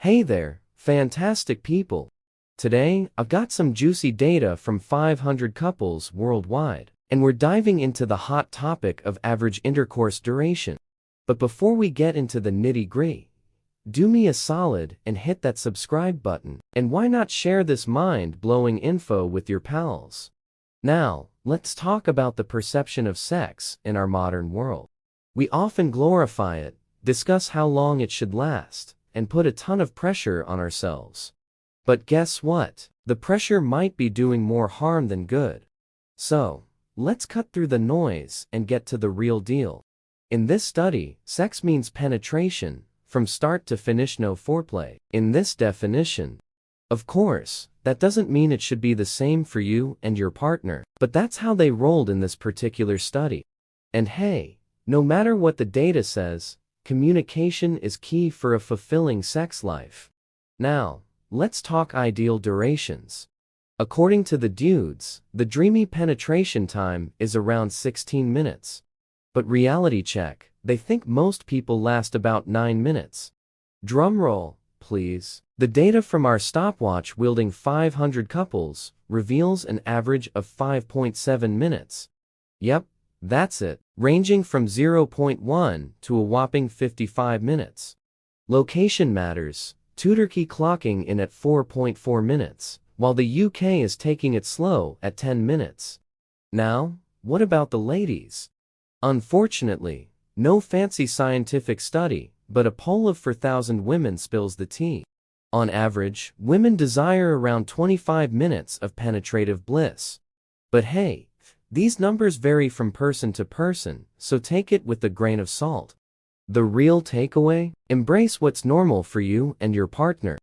Hey there, fantastic people. Today, I've got some juicy data from 500 couples worldwide, and we're diving into the hot topic of average intercourse duration. But before we get into the nitty-gritty, do me a solid and hit that subscribe button, and why not share this mind-blowing info with your pals? Now, let's talk about the perception of sex in our modern world. We often glorify it, discuss how long it should last, and put a ton of pressure on ourselves. But guess what? The pressure might be doing more harm than good. So, let's cut through the noise and get to the real deal. In this study, sex means penetration, from start to finish, no foreplay. In this definition, of course, that doesn't mean it should be the same for you and your partner, but that's how they rolled in this particular study. And hey, no matter what the data says, communication is key for a fulfilling sex life. Now, let's talk ideal durations. According to the dudes, the dreamy penetration time is around 16 minutes. But reality check, they think most people last about 9 minutes. Drumroll, please. The data from our stopwatch wielding 500 couples reveals an average of 5.7 minutes. Yep, that's it, ranging from 0.1 to a whopping 55 minutes. Location matters, Turkey clocking in at 4.4 minutes, while the UK is taking it slow at 10 minutes. Now, what about the ladies? Unfortunately, no fancy scientific study, but a poll of 4,000 women spills the tea. On average, women desire around 25 minutes of penetrative bliss. But hey, these numbers vary from person to person, so take it with a grain of salt. The real takeaway? Embrace what's normal for you and your partner.